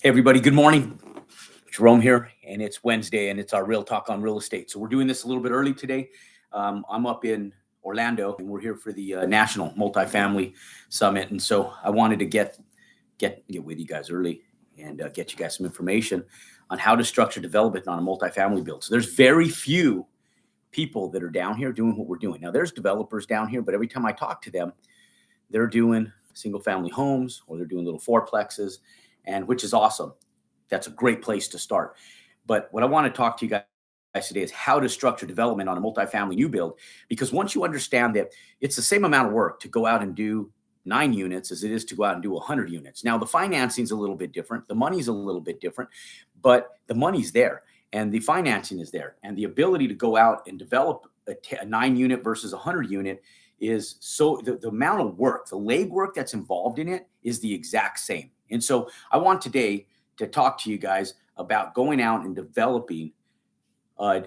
Hey, everybody. Good morning. Jerome here, and it's Wednesday, and it's our Real Talk on Real Estate. So we're doing this a little bit early today. I'm up in Orlando, and we're here for the National Multifamily Summit. And so I wanted to get with you guys early and get you guys some information on how to structure development on a multifamily build. So there's very few people that are down here doing what we're doing. Now, there's developers down here, but every time I talk to them, they're doing single family homes or they're doing little fourplexes, and which is awesome. That's a great place to start. But what I want to talk to you guys today is how to structure development on a multifamily new build, because once you understand that it's the same amount of work to go out and do 9 units as it is to go out and do 100 units. Now, the financing is a little bit different. The money's a little bit different, but the money's there and the financing is there. And the ability to go out and develop a 9 unit versus a 100 unit is so the amount of work, the legwork that's involved in it is the exact same. And so I want today to talk to you guys about going out and developing a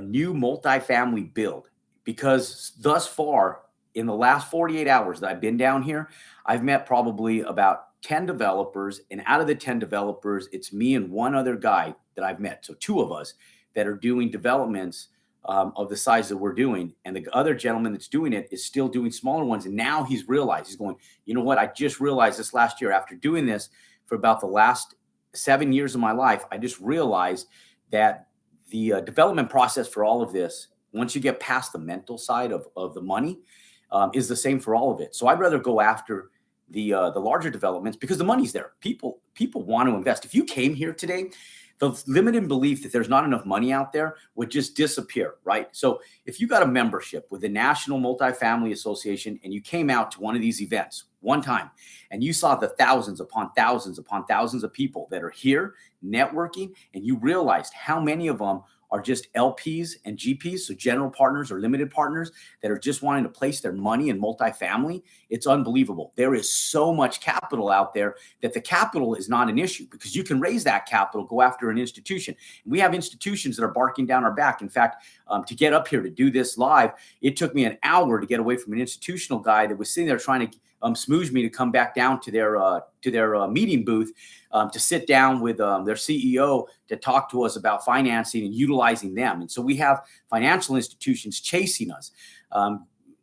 new multifamily build, because thus far in the last 48 hours that I've been down here, I've met probably about 10 developers, and out of the 10 developers, it's me and one other guy that I've met. So 2 of us that are doing developments of the size that we're doing. And the other gentleman that's doing it is still doing smaller ones. And now he's realized, he's going, you know what? I just realized this last year after doing this for about the last 7 years of my life, I just realized that the development process for all of this, once you get past the mental side of the money, is the same for all of it. So I'd rather go after the larger developments because the money's there. People want to invest. If you came here today, the limited belief that there's not enough money out there would just disappear, right? So if you got a membership with the National Multifamily Association and you came out to one of these events one time and you saw the thousands upon thousands upon thousands of people that are here networking, and you realized how many of them are just LPs and GPs, so general partners or limited partners that are just wanting to place their money in multifamily, it's unbelievable. There is so much capital out there that the capital is not an issue because you can raise that capital, go after an institution. We have institutions that are barking down our back. In fact, to get up here to do this live, it took me an hour to get away from an institutional guy that was sitting there trying to smooge me to come back down to their meeting booth to sit down with their CEO to talk to us about financing and utilizing them. And so we have financial institutions chasing us,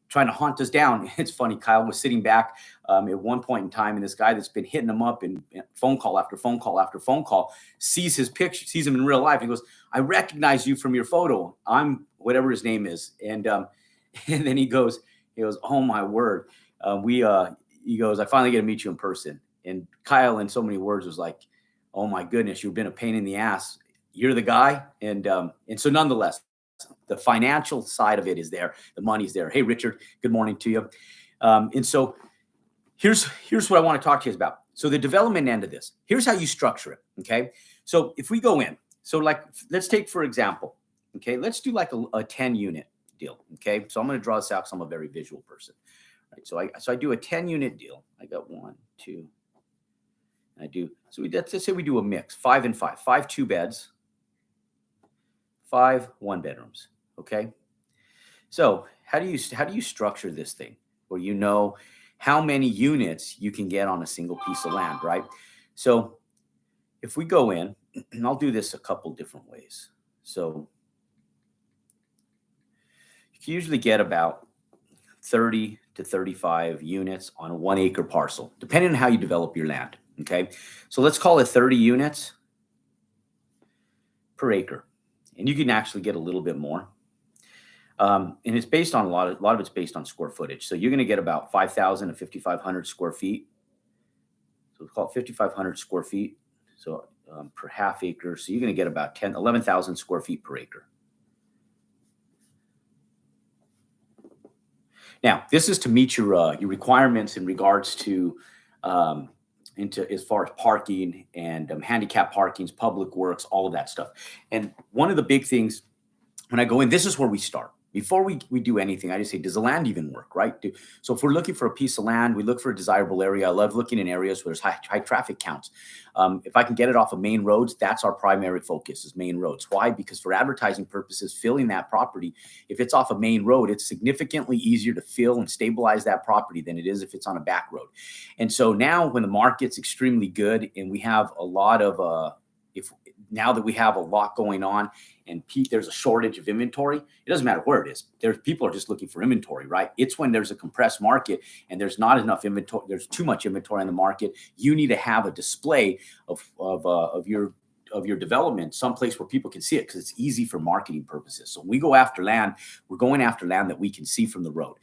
trying to hunt us down. It's funny, Kyle was sitting back at one point in time, and this guy that's been hitting him up in phone call after phone call after phone call sees his picture, sees him in real life. And he goes, "I recognize you from your photo. I'm whatever his name is." And then he goes, "Oh my word." He goes, "I finally get to meet you in person." And Kyle, in so many words, was like, "Oh my goodness, you've been a pain in the ass. You're the guy." And so nonetheless, the financial side of it is there. The money's there. Hey, Richard, good morning to you. And so here's what I want to talk to you about. So the development end of this, here's how you structure it. Okay. So if we go in, so like, let's take, for example, okay, let's do like a 10 unit deal. Okay. So I'm going to draw this out because I'm a very visual person. Right. So I do a 10 unit deal. I got 1, 2. I do. So let's say we do a mix, 5 and 5, 5 2 beds, 5 1 bedrooms. Okay. So how do you structure this thing where you know how many units you can get on a single piece of land, right? So if we go in, and I'll do this a couple different ways. So you can usually get about 30 to 35 units on a 1 acre parcel, depending on how you develop your land. Okay. So let's call it 30 units per acre. And you can actually get a little bit more. And it's based on a lot of it's based on square footage. So you're going to get about 5,000 to 5,500 square feet. So we call it 5,500 square feet. So per half acre. So you're going to get about 11,000 square feet per acre. Now, this is to meet your requirements in regards to as far as parking and handicap parkings, public works, all of that stuff. And one of the big things when I go in, this is where we start. Before we do anything, I just say, does the land even work, right? So if we're looking for a piece of land, we look for a desirable area. I love looking in areas where there's high traffic counts. If I can get it off of main roads, that's our primary focus is main roads. Why? Because for advertising purposes, filling that property, if it's off a main road, it's significantly easier to fill and stabilize that property than it is if it's on a back road. And so now when the market's extremely good and we have a lot of, now that we have a lot going on and there's a shortage of inventory, it doesn't matter where it is. People are just looking for inventory, right? It's when there's a compressed market and there's not enough inventory, there's too much inventory in the market. You need to have a display of your development someplace where people can see it because it's easy for marketing purposes. So when we go after land, we're going after land that we can see from the road.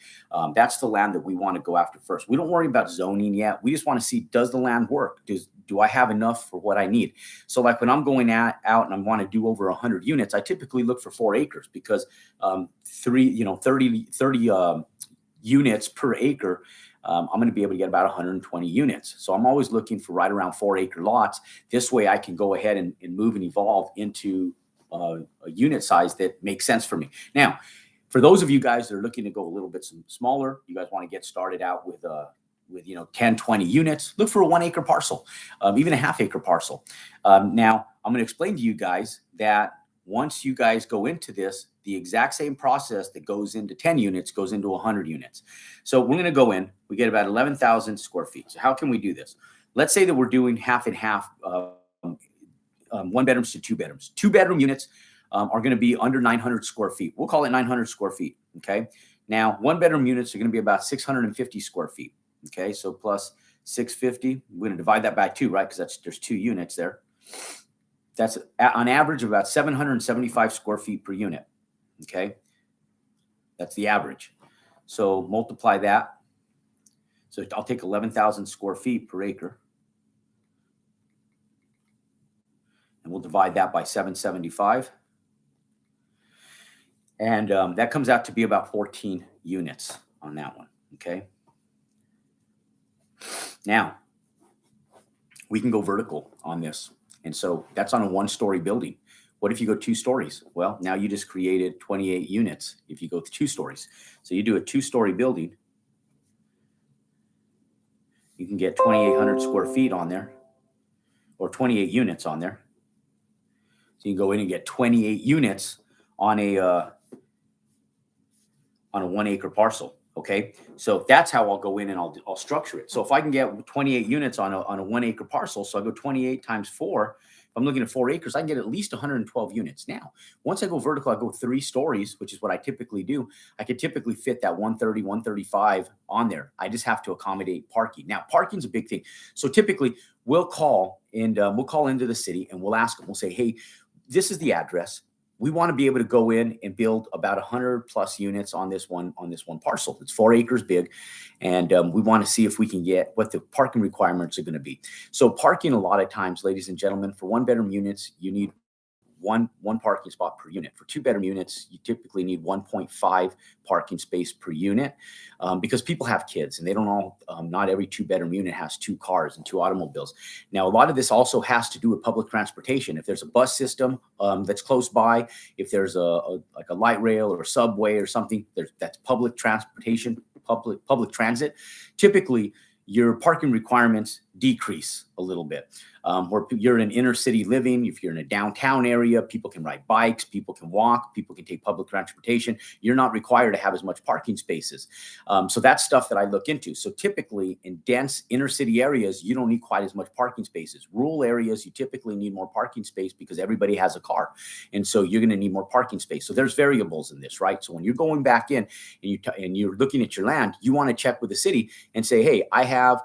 That's the land that we want to go after first. We don't worry about zoning yet. We just want to see, does the land work? Do I have enough for what I need? So like when I'm going out and I want to do over 100 units, I typically look for 4 acres because 30 units per acre, I'm going to be able to get about 120 units. So I'm always looking for right around 4 acre lots. This way I can go ahead and move and evolve into a unit size that makes sense for me. Now, for those of you guys that are looking to go a little bit smaller, you guys want to get started out with 10, 20 units, look for a 1 acre parcel, even a half acre parcel. Now, I'm going to explain to you guys that once you guys go into this, the exact same process that goes into 10 units goes into 100 units. So we're going to go in, we get about 11,000 square feet. So how can we do this? Let's say that we're doing half and half, 1 bedrooms to 2 bedrooms. 2 bedroom units are going to be under 900 square feet. We'll call it 900 square feet. Okay. Now 1 bedroom units are going to be about 650 square feet. Okay. So plus 650, we're going to divide that by 2, right? Because there's 2 units there. That's on average about 775 square feet per unit. Okay. That's the average. So multiply that. So I'll take 11,000 square feet per acre. And we'll divide that by 775. And that comes out to be about 14 units on that one. Okay. Now, we can go vertical on this. And so that's on a 1-story building. What if you go 2 stories? Well, now you just created 28 units if you go 2 stories. So you do a 2-story building, you can get 2,800 square feet on there, or 28 units on there. So you can go in and get 28 units on a 1 acre parcel. Okay. So that's how I'll go in and I'll structure it. So if I can get 28 units on a 1 acre parcel, so I go 28 times 4, if I'm looking at 4 acres, I can get at least 112 units. Now, once I go vertical, I go 3 stories, which is what I typically do. I could typically fit that 130, 135 on there. I just have to accommodate parking. Now, parking's a big thing. So typically we'll call into the city and we'll ask them, we'll say, hey, this is the address. We want to be able to go in and build about 100 plus units on this one parcel. It's 4 acres big. And we want to see if we can get what the parking requirements are going to be. So parking, a lot of times, ladies and gentlemen, for 1 bedroom units, you need one parking spot per unit. For 2 bedroom units, you typically need 1.5 parking space per unit because people have kids and they don't all, not every 2 bedroom unit has 2 cars and 2 automobiles. Now, a lot of this also has to do with public transportation. If there's a bus system that's close by, if there's like a light rail or a subway or something, that's public transportation, public transit, typically your parking requirements decrease a little bit. Where you're in inner city living, if you're in a downtown area, people can ride bikes, people can walk, people can take public transportation. You're not required to have as much parking spaces. So that's stuff that I look into. So typically in dense inner city areas, you don't need quite as much parking spaces. Rural areas, you typically need more parking space because everybody has a car. And so you're going to need more parking space. So there's variables in this, right? So when you're going back in and you're looking at your land, you want to check with the city and say, hey, I have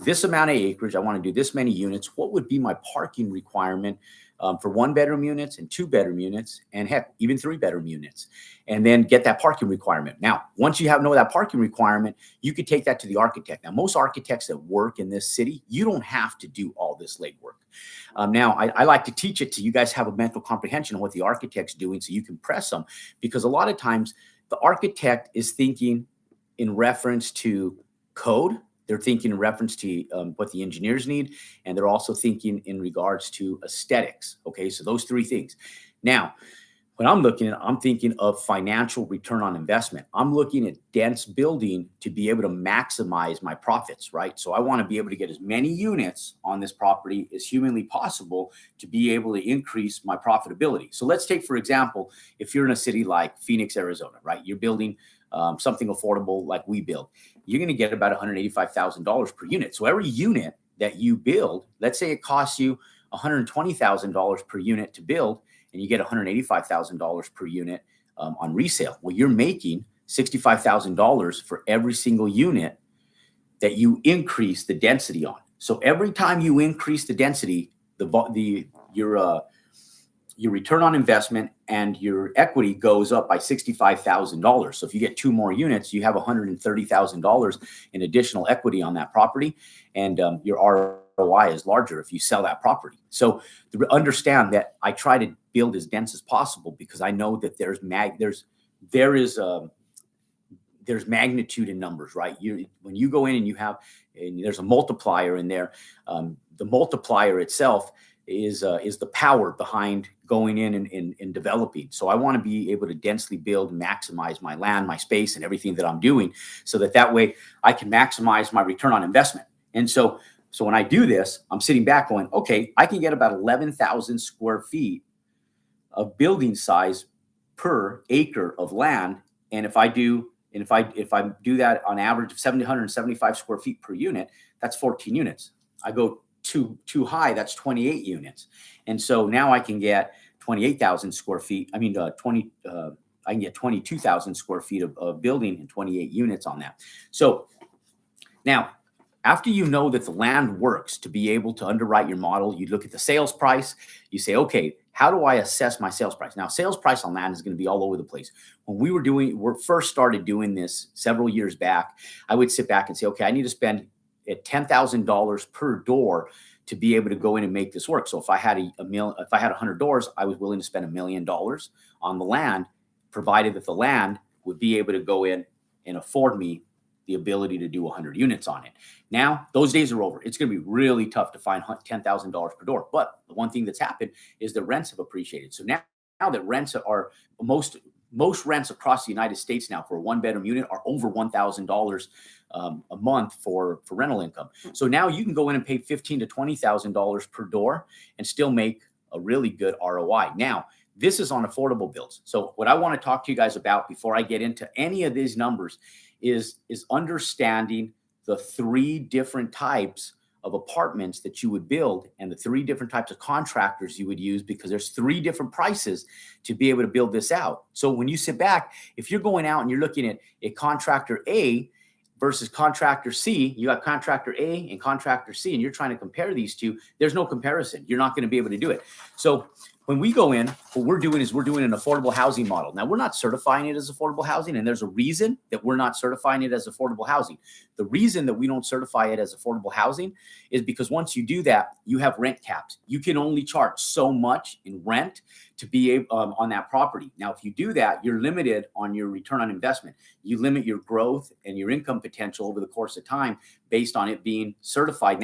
this amount of acreage. I want to do this many units. What would be my parking requirement for 1 bedroom units and 2 bedroom units and heck, even 3 bedroom units, and then get that parking requirement. Now, once you know that parking requirement, you could take that to the architect. Now, most architects that work in this city, you don't have to do all this legwork. Now, I like to teach it to you guys have a mental comprehension of what the architect's doing so you can press them, because a lot of times the architect is thinking in reference to code. They're thinking in reference to what the engineers need, and they're also thinking in regards to aesthetics. Okay, so those 3 things. Now, When I'm looking at, I'm thinking of financial return on investment. I'm looking at dense building to be able to maximize my profits, right? So I want to be able to get as many units on this property as humanly possible to be able to increase my profitability. So let's take, for example, if you're in a city like Phoenix, Arizona, right? You're building something affordable like we build. You're going to get about $185,000 per unit. So every unit that you build, let's say it costs you $120,000 per unit to build, and you get $185,000 per unit on resale. Well, you're making $65,000 for every single unit that you increase the density on. So every time you increase the density, your return on investment and your equity goes up by $65,000. So if you get 2 more units, you have $130,000 in additional equity on that property, and your ROI is larger if you sell that property. So understand that I try to build as dense as possible because I know that there's magnitude in numbers, right? When you go in and there's a multiplier in there, the multiplier itself is the power behind going in and developing. So I want to be able to densely build, maximize my land, my space, and everything that I'm doing, so that way I can maximize my return on investment. And so when I do this, I'm sitting back going, okay, I can get about 11,000 square feet of building size per acre of land. And if I do that on average of 775 square feet per unit, that's 14 units. I go too high, that's 28 units. And so now I can get 28,000 square feet. I can get 22,000 square feet of building and 28 units on that. So now, after you know that the land works to be able to underwrite your model, you look at the sales price, you say, okay, how do I assess my sales price? Now, sales price on land is going to be all over the place. When we first started doing this several years back, I would sit back and say, okay, I need to spend at $10,000 per door to be able to go in and make this work. So if I had if I had 100 doors, I was willing to spend $1 million on the land, provided that the land would be able to go in and afford me the ability to do 100 units on it. Now, those days are over. It's going to be really tough to find $10,000 per door. But the one thing that's happened is the rents have appreciated. So now that rents are most rents across the United States now for a 1-bedroom unit are over $1,000 a month for rental income. So now you can go in and pay $15,000 to $20,000 per door and still make a really good ROI. Now, this is on affordable builds. So what I want to talk to you guys about before I get into any of these numbers is understanding the 3 different types of apartments that you would build and the 3 different types of contractors you would use, because there's 3 different prices to be able to build this out. So when you sit back, if you're going out and you're looking at a contractor A versus contractor C, you got contractor A and contractor C, and you're trying to compare these two, there's no comparison. You're not going to be able to do it. So when we go in, what we're doing is we're doing an affordable housing model. Now, we're not certifying it as affordable housing, and there's a reason that we're not certifying it as affordable housing. The reason that we don't certify it as affordable housing is because once you do that, you have rent caps. You can only charge so much in rent to be able on that property. Now, if you do that, you're limited on your return on investment. You limit your growth and your income potential over the course of time based on it being certified,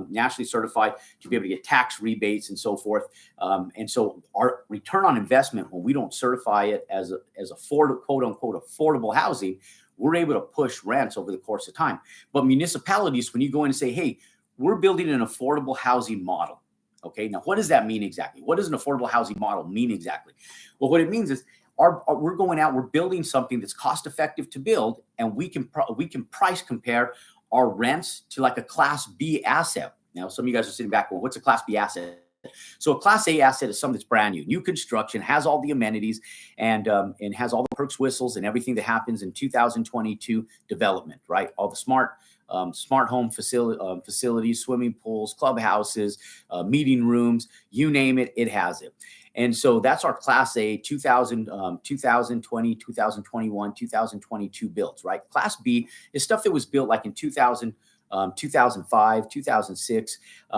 nationally certified, to be able to get tax rebates and so forth. And so our return on investment, when we don't certify it as quote unquote affordable housing, we're able to push rents over the course of time. But municipalities, when you go in and say, hey, we're building an affordable housing model. Okay, now what does that mean exactly? What does an affordable housing model mean exactly? Well, what it means is we're going out, we're building something that's cost effective to build, and we can price compare our rents to like a Class B asset. Now, some of you guys are sitting back, well, what's a Class B asset? So a Class A asset is something that's brand new construction, has all the amenities, and has all the perks, whistles, and everything that happens in 2022 development, right? All the smart home facilities, swimming pools, clubhouses, meeting rooms, you name it, it has it. And so that's our Class A 2020, 2021, 2022 builds, right? Class B is stuff that was built like in 2005, 2006,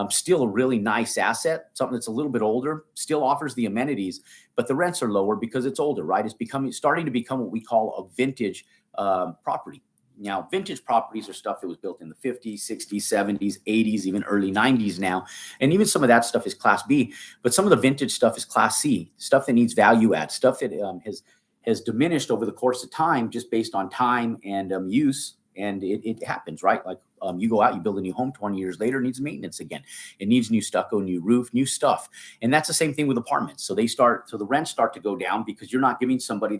still a really nice asset, something that's a little bit older, still offers the amenities, but the rents are lower because it's older, right? It's starting to become what we call a vintage property. Now, vintage properties are stuff that was built in the 50s, 60s, 70s, 80s, even early 90s now. And even some of that stuff is Class B, but some of the vintage stuff is Class C, stuff that needs value add, stuff that has diminished over the course of time just based on time and use. And it happens, right? Like you go out, you build a new home, 20 years later, it needs maintenance again. It needs new stucco, new roof, new stuff. And that's the same thing with apartments. So the rents start to go down because you're not giving somebody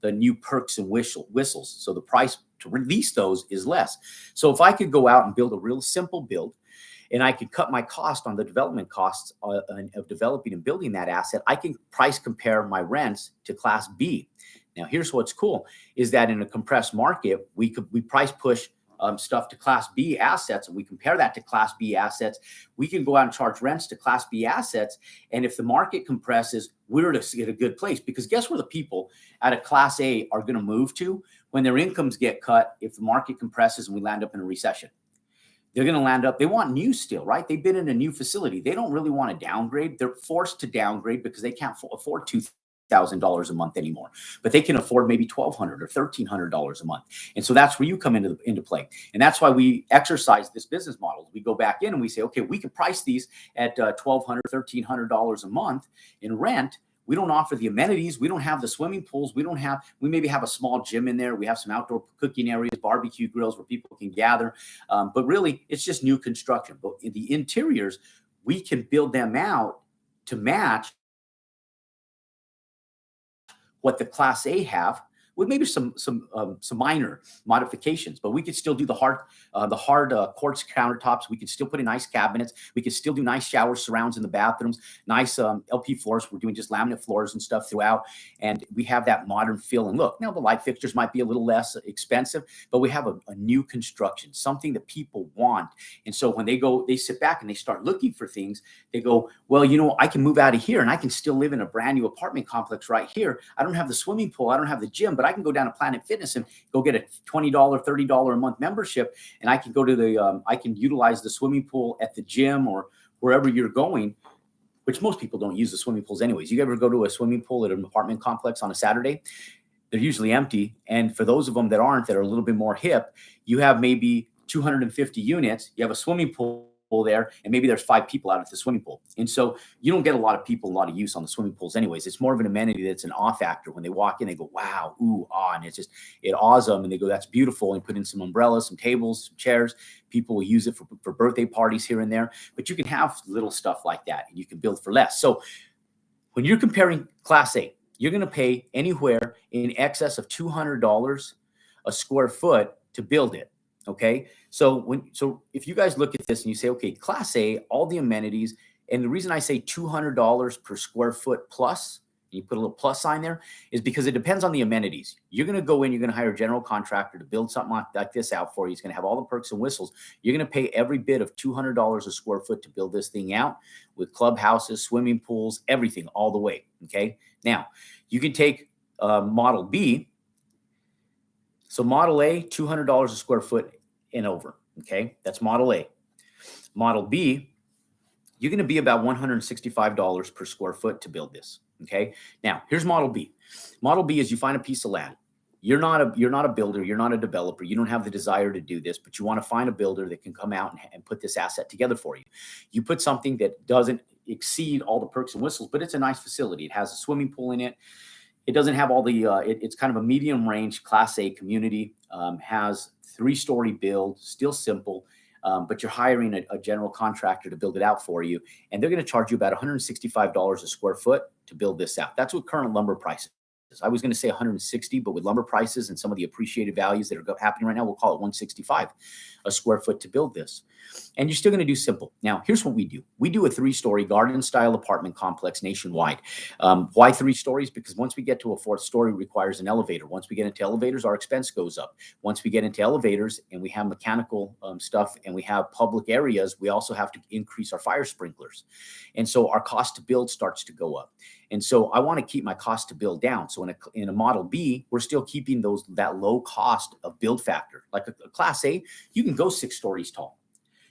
the new perks and whistles. So the price to release those is less. So if I could go out and build a real simple build, and I could cut my cost on the development costs of developing and building that asset, I can price compare my rents to Class B. Now, here's what's cool is that in a compressed market, we price push stuff to Class B assets, and we compare that to Class B assets. We can go out and charge rents to Class B assets. And if the market compresses, we're to get a good place, because guess where the people at a Class A are going to move to when their incomes get cut if the market compresses and we land up in a recession? They're going to land up, they want new still, right? They've been in a new facility. They don't really want to downgrade. They're forced to downgrade because they can't afford $2,000 a month anymore, but they can afford maybe $1,200 or $1,300 a month. And so that's where you come into play. And that's why we exercise this business model. We go back in and we say, okay, we can price these at $1,200, $1,300 a month in rent. We don't offer the amenities. We don't have the swimming pools. We maybe have a small gym in there. We have some outdoor cooking areas, barbecue grills where people can gather. But really, it's just new construction. But in the interiors, we can build them out to match what the Class A have, with maybe some minor modifications, but we could still do the hard quartz countertops. We could still put in nice cabinets. We could still do nice shower surrounds in the bathrooms, nice LP floors. We're doing just laminate floors and stuff throughout, and we have that modern feel and look. Now the light fixtures might be a little less expensive, but we have a new construction, something that people want. And so when they sit back and they start looking for things, they go, well, I can move out of here and I can still live in a brand new apartment complex right here. I don't have the swimming pool, I don't have the gym, but I can go down to Planet Fitness and go get a $20, $30 a month membership. And I can go to I can utilize the swimming pool at the gym or wherever you're going, which most people don't use the swimming pools anyways. You ever go to a swimming pool at an apartment complex on a Saturday? They're usually empty. And for those of them that are a little bit more hip, you have maybe 250 units. You have a swimming pool there, and maybe there's 5 people out at the swimming pool. And so you don't get a lot of people, a lot of use on the swimming pools anyways. It's more of an amenity that's an awe factor. When they walk in, they go, wow, ooh, ah, and it awes them. And they go, that's beautiful. And put in some umbrellas, some tables, some chairs. People will use it for birthday parties here and there. But you can have little stuff like that, and you can build for less. So when you're comparing Class A, you're going to pay anywhere in excess of $200 a square foot to build it. Okay. So if you guys look at this and you say, okay, Class A, all the amenities, and the reason I say $200 per square foot plus, and you put a little plus sign there, is because it depends on the amenities. You're going to go in, you're going to hire a general contractor to build something like this out for you. He's going to have all the perks and whistles. You're going to pay every bit of $200 a square foot to build this thing out with clubhouses, swimming pools, everything all the way. Okay. Now you can take Model B. So Model A, $200 a square foot and over. Okay, that's Model A. Model B, you're going to be about $165 per square foot to build this. Okay, now here's Model B. Model B is you find a piece of land. You're not a builder. You're not a developer. You don't have the desire to do this, but you want to find a builder that can come out and put this asset together for you. You put something that doesn't exceed all the perks and whistles, but it's a nice facility. It has a swimming pool in it. It doesn't have all the, it's kind of a medium range Class A community, has 3-story build, still simple, but you're hiring a general contractor to build it out for you. And they're going to charge you about $165 a square foot to build this out. That's what current lumber prices. I was going to say 160, but with lumber prices and some of the appreciated values that are happening right now, we'll call it 165 a square foot to build this. And you're still going to do simple. Now, here's what we do. We do a 3-story garden-style apartment complex nationwide. Why 3 stories? Because once we get to a 4th story, it requires an elevator. Once we get into elevators, our expense goes up. Once we get into elevators and we have mechanical stuff and we have public areas, we also have to increase our fire sprinklers. And so our cost to build starts to go up. And so I want to keep my cost to build down. So in a Model B, we're still keeping that low cost of build factor. Like a Class A, you can go 6 stories tall.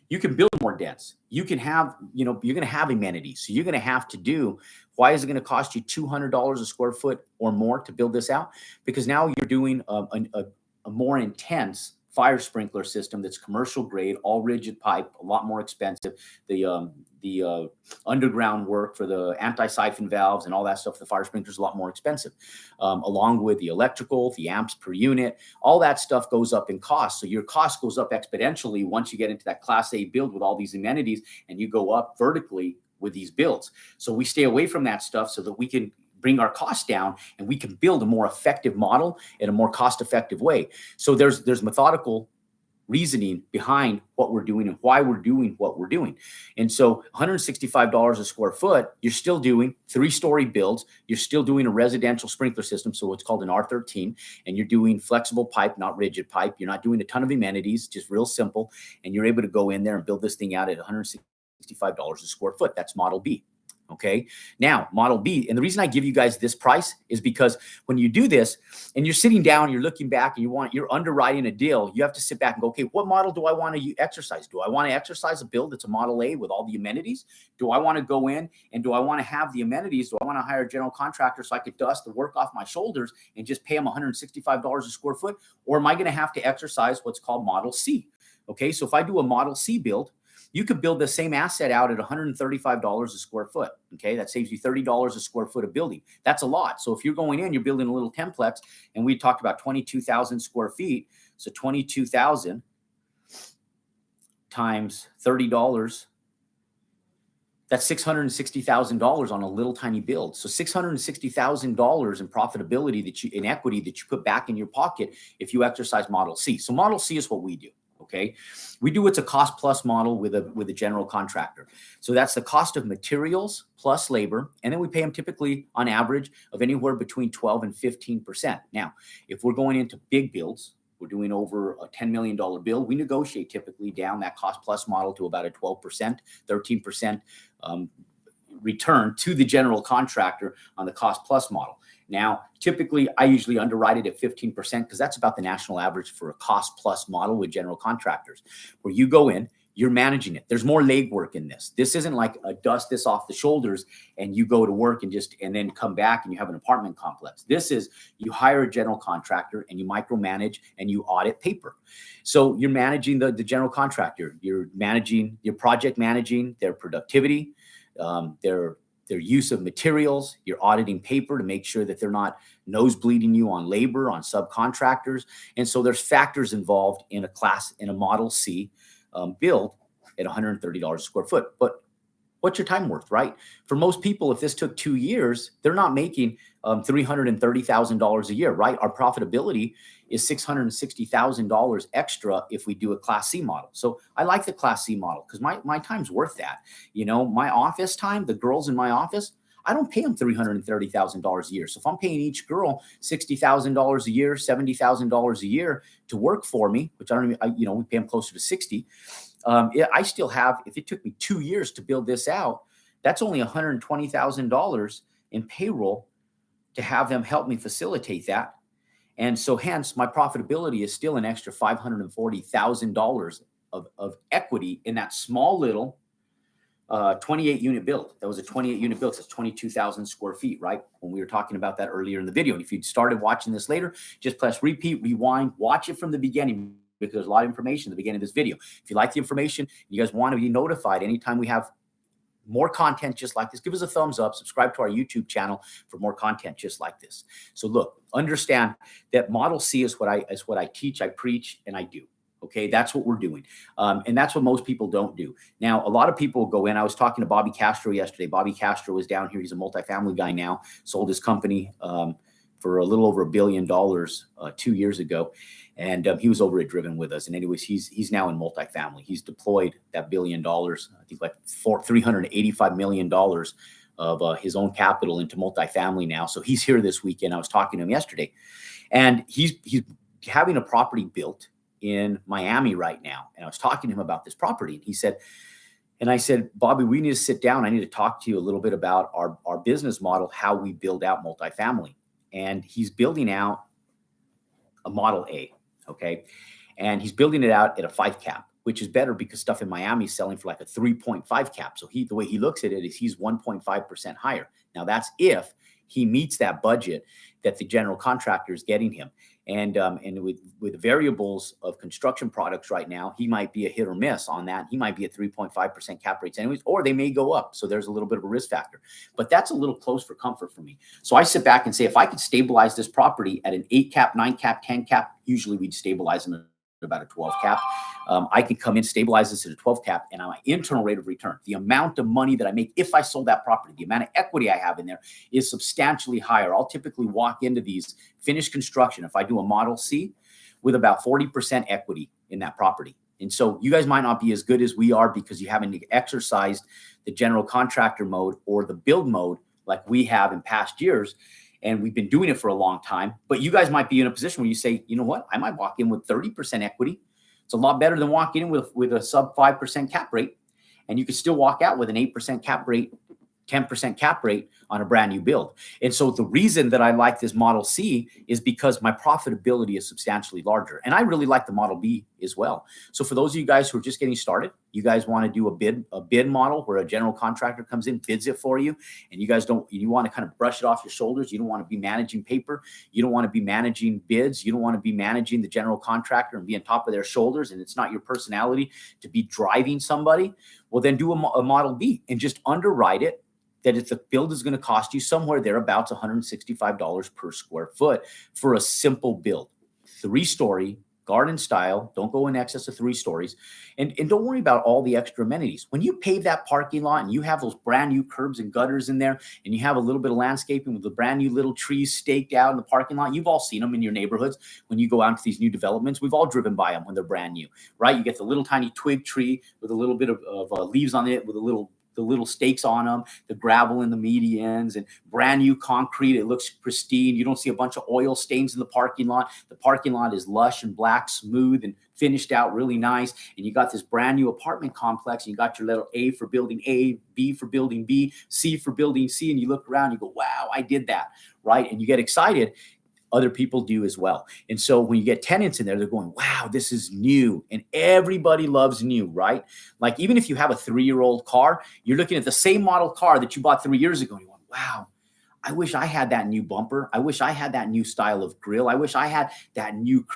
You can build more dense. You can have, you're going to have amenities. So you're going to have to do, why is it going to cost you $200 a square foot or more to build this out? Because now you're doing a more intense fire sprinkler system that's commercial grade, all rigid pipe, a lot more expensive. The underground work for the anti-siphon valves and all that stuff, the fire sprinkler is a lot more expensive, along with the electrical, the amps per unit, all that stuff goes up in cost. So your cost goes up exponentially once you get into that Class A build with all these amenities and you go up vertically with these builds. So we stay away from that stuff so that we can bring our costs down and we can build a more effective model in a more cost-effective way. So there's methodical reasoning behind what we're doing and why we're doing what we're doing. And so $165 a square foot, you're still doing 3-story builds. You're still doing a residential sprinkler system. So it's called an R13, and you're doing flexible pipe, not rigid pipe. You're not doing a ton of amenities, just real simple. And you're able to go in there and build this thing out at $165 a square foot. That's Model B. Okay. Now, Model B, and the reason I give you guys this price is because when you do this and you're sitting down, you're looking back and you're underwriting a deal, you have to sit back and go, okay, what model do I want to exercise? Do I want to exercise a build that's a Model A with all the amenities? Do I want to go in and do I want to have the amenities? Do I want to hire a general contractor so I could dust the work off my shoulders and just pay them $165 a square foot? Or am I going to have to exercise what's called Model C? Okay. So if I do a Model C build, you could build the same asset out at $135 a square foot. Okay, that saves you $30 a square foot of building. That's a lot. So if you're going in, you're building a little templex, and we talked about 22,000 square feet. So 22,000 times $30, that's $660,000 on a little tiny build. So $660,000 in profitability in equity that you put back in your pocket if you exercise Model C. So Model C is what we do. Okay, we do what's a cost plus model with a general contractor. So that's the cost of materials plus labor, and then we pay them typically on average of anywhere between 12 and 15%. Now, if we're going into big builds, we're doing over a $10 million build, we negotiate typically down that cost plus model to about a 12%, 13% return to the general contractor on the cost plus model. Now, typically, I usually underwrite it at 15% because that's about the national average for a cost plus model with general contractors, where you go in, you're managing it. There's more legwork in this. This isn't like a dust this off the shoulders and you go to work and then come back and you have an apartment complex. This is you hire a general contractor and you micromanage and you audit paper. So you're managing the general contractor. You're project managing their productivity, their use of materials. You're auditing paper to make sure that they're not nosebleeding you on labor, on subcontractors. And so there's factors involved in a Model C build at $130 a square foot. But what's your time worth, right? For most people, if this took 2 years, they're not making $330,000 a year, right? Our profitability is $660,000 extra if we do a Class C model. So I like the Class C model because my time's worth that. You know, my office time, the girls in my office, I don't pay them $330,000 a year. So if I'm paying each girl $60,000 a year, $70,000 a year to work for me, which we pay them closer to 60. I still have, if it took me 2 years to build this out, that's only $120,000 in payroll to have them help me facilitate that. And so hence my profitability is still an extra $540,000 of equity in that small little 28 unit build. That was a 28 unit build. So it's 22,000 square feet, right? When we were talking about that earlier in the video. And if you started watching this later, just press repeat, rewind, watch it from the beginning because there's a lot of information at the beginning of this video. If you like the information, you guys want to be notified anytime we have more content just like this, give us a thumbs up, subscribe to our YouTube channel for more content just like this. So look, understand that Model C is what I teach, I preach, and I do. Okay, that's what we're doing. And that's what most people don't do. Now, a lot of people go in. I was talking to Bobby Castro yesterday. Bobby Castro was down here. He's a multifamily guy now, sold his company for a little over $1 billion 2 years ago. And he was over at Driven with us. And anyways, he's now in multifamily. He's deployed that $1 billion, I think like $385 million of his own capital into multifamily now. So he's here this weekend. I was talking to him yesterday. And he's having a property built in Miami right now. And I was talking to him about this property. And he said, and I said, Bobby, we need to sit down. I need to talk to you a little bit about our business model, how we build out multifamily. And he's building out a Model A. Okay. And he's building it out at a 5 cap, which is better because stuff in Miami is selling for like a 3.5 cap. So the way he looks at it is he's 1.5% higher. Now that's if he meets that budget that the general contractor is getting him. And with variables of construction products right now, he might be a hit or miss on that. He might be at 3.5% cap rates anyways, or they may go up. So there's a little bit of a risk factor, but that's a little close for comfort for me. So I sit back and say, if I could stabilize this property at an 8 cap, 9 cap, 10 cap, usually we'd stabilize them at about a 12 cap. I could come in, stabilize this at a 12 cap, and my internal rate of return, the amount of money that I make if I sold that property, the amount of equity I have in there is substantially higher. I'll typically walk into these finished construction, if I do a Model C, with about 40% equity in that property. And so you guys might not be as good as we are because you haven't exercised the general contractor mode or the build mode like we have in past years. And we've been doing it for a long time, but you guys might be in a position where you say, you know what, I might walk in with 30% equity. It's a lot better than walking in with a sub 5% cap rate. And you could still walk out with an 8% cap rate, 10% cap rate on a brand new build. And so the reason that I like this Model C is because my profitability is substantially larger. And I really like the Model B as well. So for those of you guys who are just getting started, you guys want to do a bid model where a general contractor comes in, bids it for you, and you guys you want to kind of brush it off your shoulders. You don't want to be managing paper. You don't want to be managing bids. You don't want to be managing the general contractor and be on top of their shoulders. And it's not your personality to be driving somebody. Well, then do a Model B and just underwrite it that if the build is going to cost you somewhere thereabouts $165 per square foot for a simple build, 3-story, garden style. Don't go in excess of 3 stories. And don't worry about all the extra amenities. When you pave that parking lot and you have those brand new curbs and gutters in there, and you have a little bit of landscaping with the brand new little trees staked out in the parking lot, you've all seen them in your neighborhoods. When you go out to these new developments, we've all driven by them when they're brand new, right? You get the little tiny twig tree with a little bit of leaves on it with the little stakes on them, the gravel in the medians, and brand new concrete. It looks pristine. You don't see a bunch of oil stains in the parking lot. The parking lot is lush and black, smooth, and finished out really nice. And you got this brand new apartment complex, and you got your little A for building A, B for building B, C for building C, and you look around, you go, wow, I did that, right? And you get excited. Other people do as well. And so when you get tenants in there, they're going, wow, this is new. And everybody loves new, right? Like even if you have a 3-year-old car, you're looking at the same model car that you bought 3 years ago. And you're going, wow, I wish I had that new bumper. I wish I had that new style of grill. I wish I had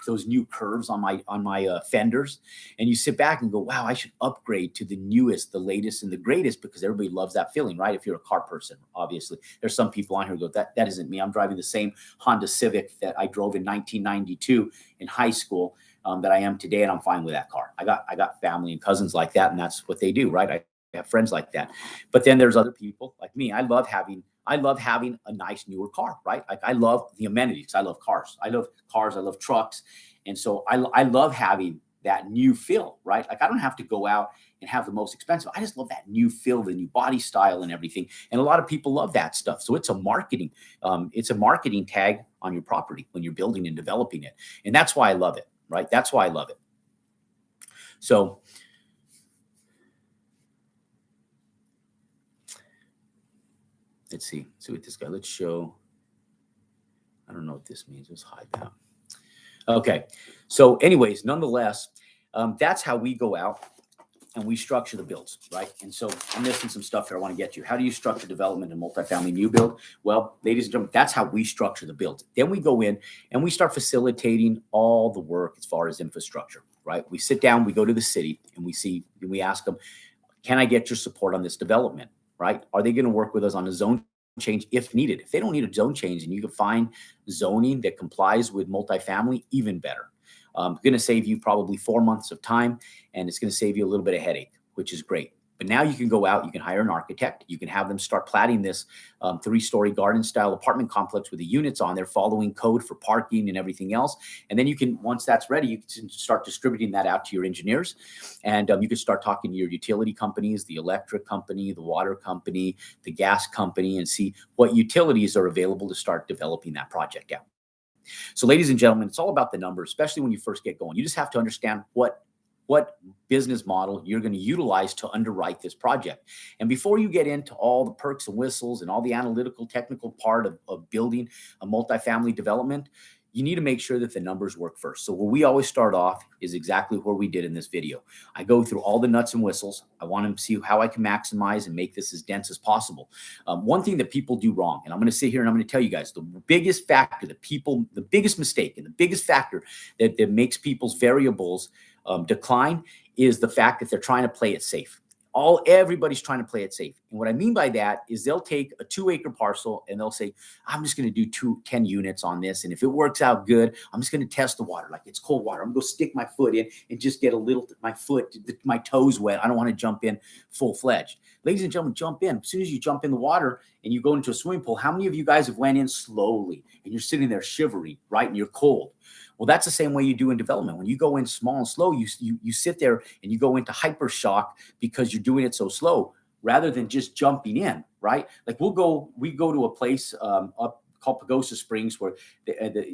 those new curves on my fenders. And you sit back and go, wow, I should upgrade to the newest, the latest, and the greatest, because everybody loves that feeling, right? If you're a car person, obviously. There's some people on here who go, that isn't me. I'm driving the same Honda Civic that I drove in 1992 in high school that I am today, and I'm fine with that car. I got family and cousins like that, and that's what they do, right? I have friends like that. But then there's other people like me. I love having a nice newer car, right? Like I love the amenities. I love cars. I love trucks. And so I love having that new feel, right? Like I don't have to go out and have the most expensive. I just love that new feel, the new body style and everything. And a lot of people love that stuff. So it's a marketing tag on your property when you're building and developing it. And that's why I love it, right? That's why I love it. So let's see what this guy, let's show. I don't know what this means. Let's hide that. Okay. So anyways, nonetheless, that's how we go out and we structure the builds, right? And so I'm missing some stuff here I want to get to. How do you structure development in multifamily new build? Well, ladies and gentlemen, that's how we structure the builds. Then we go in and we start facilitating all the work as far as infrastructure, right? We sit down, we go to the city, and we ask them, can I get your support on this development? Right? Are they going to work with us on a zone change if needed? If they don't need a zone change and you can find zoning that complies with multifamily, even better. Going to save you probably 4 months of time, and it's going to save you a little bit of headache, which is great. But now you can go out, you can hire an architect, you can have them start platting this 3-story garden style apartment complex with the units on there, following code for parking and everything else. And then you can, once that's ready, you can start distributing that out to your engineers. And you can start talking to your utility companies, the electric company, the water company, the gas company, and see what utilities are available to start developing that project out. So ladies and gentlemen, it's all about the numbers, especially when you first get going. You just have to understand what business model you're going to utilize to underwrite this project. And before you get into all the perks and whistles and all the analytical technical part of building a multifamily development, you need to make sure that the numbers work first. So where we always start off is exactly where we did in this video. I go through all the nuts and whistles. I want to see how I can maximize and make this as dense as possible. One thing that people do wrong, and I'm going to sit here and I'm going to tell you guys, the biggest factor that the biggest mistake and the biggest factor that makes people's variables decline is the fact that they're trying to play it safe. Everybody's trying to play it safe. And what I mean by that is they'll take a 2-acre parcel and they'll say, I'm just going to do 10 units on this. And if it works out good, I'm just going to test the water. Like it's cold water. I'm going to stick my foot in and just get my toes wet. I don't want to jump in full fledged. Ladies and gentlemen, jump in. As soon as you jump in the water and you go into a swimming pool, how many of you guys have went in slowly and you're sitting there shivering, right? And you're cold. Well, that's the same way you do in development. When you go in small and slow, you sit there and you go into hyper shock because you're doing it so slow rather than just jumping in, right? Like we go to a place up called Pagosa Springs where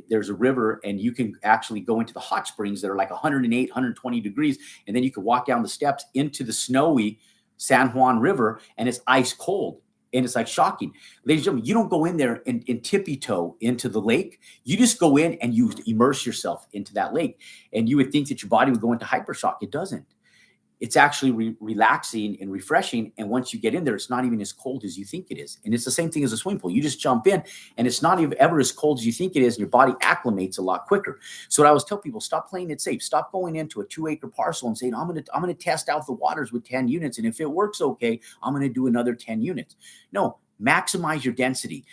there's a river and you can actually go into the hot springs that are like 108, 120 degrees. And then you can walk down the steps into the snowy San Juan River and it's ice cold. And it's like shocking. Ladies and gentlemen, you don't go in there and tippy toe into the lake. You just go in and you immerse yourself into that lake. And you would think that your body would go into hypershock. It doesn't. It's actually relaxing and refreshing. And once you get in there, it's not even as cold as you think it is. And it's the same thing as a swimming pool. You just jump in and it's not even ever as cold as you think it is. And your body acclimates a lot quicker. So what I always tell people, stop playing it safe. Stop going into a 2-acre parcel and saying, I'm going to test out the waters with 10 units. And if it works okay, I'm going to do another 10 units. No, maximize your density.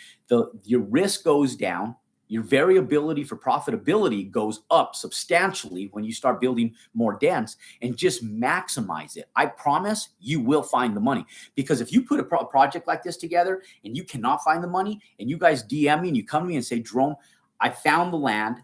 Your risk goes down. Your variability for profitability goes up substantially when you start building more dense and just maximize it. I promise you will find the money, because if you put a project like this together and you cannot find the money and you guys DM me and you come to me and say, Jerome, I found the land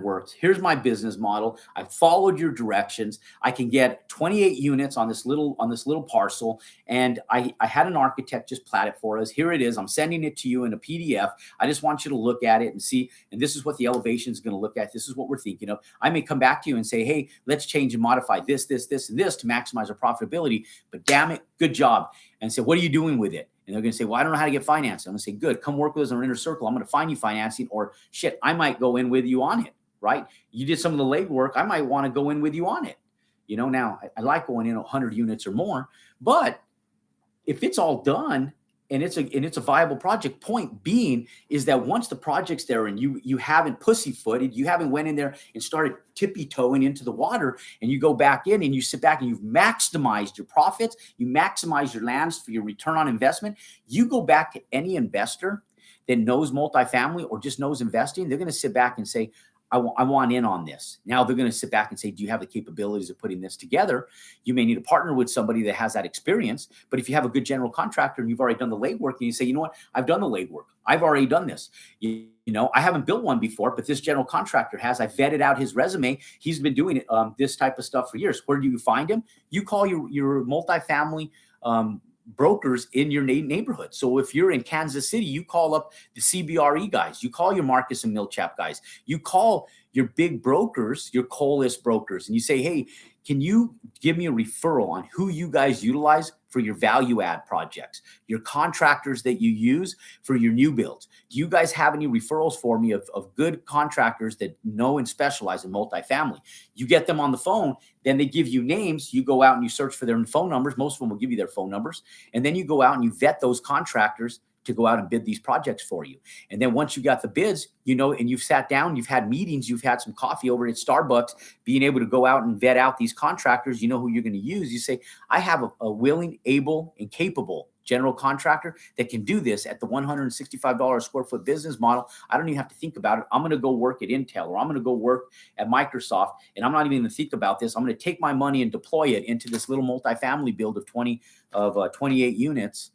works. Here's my business model. I followed your directions. I can get 28 units on this little parcel. And I had an architect just plat it for us. Here it is. I'm sending it to you in a PDF. I just want you to look at it and see. And this is what the elevation is going to look at. This is what we're thinking of. I may come back to you and say, hey, let's change and modify this, and this to maximize our profitability. But damn it, good job. And say, what are you doing with it? And they're going to say, well, I don't know how to get financing. I'm going to say, good, come work with us in our inner circle. I'm going to find you financing, or shit, I might go in with you on it, right? You did some of the legwork. I might want to go in with you on it. Now I like going in 100 units or more, but if it's all done and it's a viable project, point being is that once the project's there and you haven't pussyfooted, you haven't went in there and started tippy-toeing into the water, and you go back in and you sit back and you've maximized your profits, you maximize your lands for your return on investment, you go back to any investor that knows multifamily or just knows investing, they're going to sit back and say, I want in on this. Now they're going to sit back and say, do you have the capabilities of putting this together? You may need to partner with somebody that has that experience. But if you have a good general contractor and you've already done the legwork and you say, you know what, I've done the legwork. I've already done this. I haven't built one before, but this general contractor has. I vetted out his resume. He's been doing it, this type of stuff for years. Where do you find him? You call your multifamily brokers in your neighborhood. So if you're in Kansas City, you call up the CBRE guys, you call your Marcus and Millchap guys, you call your big brokers, your Colis brokers, and you say, hey, can you give me a referral on who you guys utilize for your value add projects, your contractors that you use for your new builds? Do you guys have any referrals for me of good contractors that know and specialize in multifamily? You get them on the phone, then they give you names. You go out and you search for their phone numbers. Most of them will give you their phone numbers. And then you go out and you vet those contractors to go out and bid these projects for you. And then once you got the bids, and you've sat down, you've had meetings, you've had some coffee over at Starbucks, being able to go out and vet out these contractors, you know who you're going to use. You say, I have a willing, able, and capable general contractor that can do this at the $165 a square foot business model. I don't even have to think about it. I'm going to go work at Intel, or I'm going to go work at Microsoft, and I'm not even going to think about this. I'm going to take my money and deploy it into this little multifamily build of 28 units.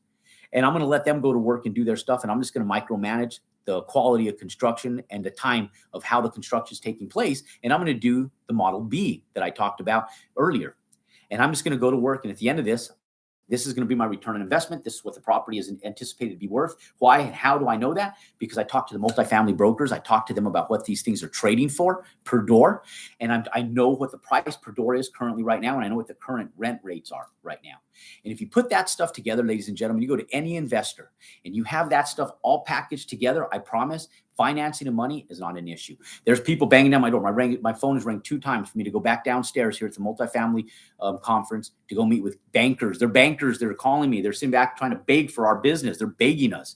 And I'm going to let them go to work and do their stuff. And I'm just going to micromanage the quality of construction and the time of how the construction is taking place. And I'm going to do the model B that I talked about earlier. And I'm just going to go to work. And at the end of this is going to be my return on investment. This is what the property is anticipated to be worth. Why and how do I know that? Because I talked to the multifamily brokers. I talked to them about what these things are trading for per door. And I know what the price per door is currently right now. And I know what the current rent rates are right now. And if you put that stuff together, ladies and gentlemen, you go to any investor and you have that stuff all packaged together, I promise Financing and money is not an issue. There's people banging down my door. My phone has rang 2 times for me to go back downstairs here at the multifamily conference to go meet with bankers. They're bankers. They're calling me. They're sitting back trying to beg for our business. They're begging us.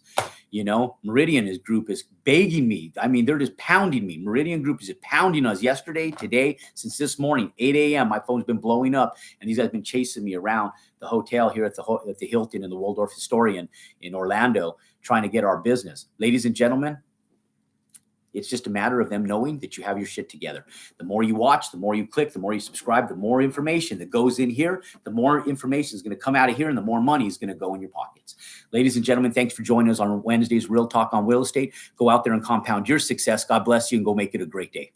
You know, Meridian, his group is begging me. I mean, they're just pounding me. Meridian Group is just pounding us yesterday, today, since this morning, 8 a.m. My phone's been blowing up, and these guys have been chasing me around the hotel here at the Hilton and the Waldorf Astoria in Orlando, trying to get our business. Ladies and gentlemen, it's just a matter of them knowing that you have your shit together. The more you watch, the more you click, the more you subscribe, the more information that goes in here, the more information is going to come out of here, and the more money is going to go in your pockets. Ladies and gentlemen, thanks for joining us on Wednesday's Real Talk on Real Estate. Go out there and compound your success. God bless you, and go make it a great day.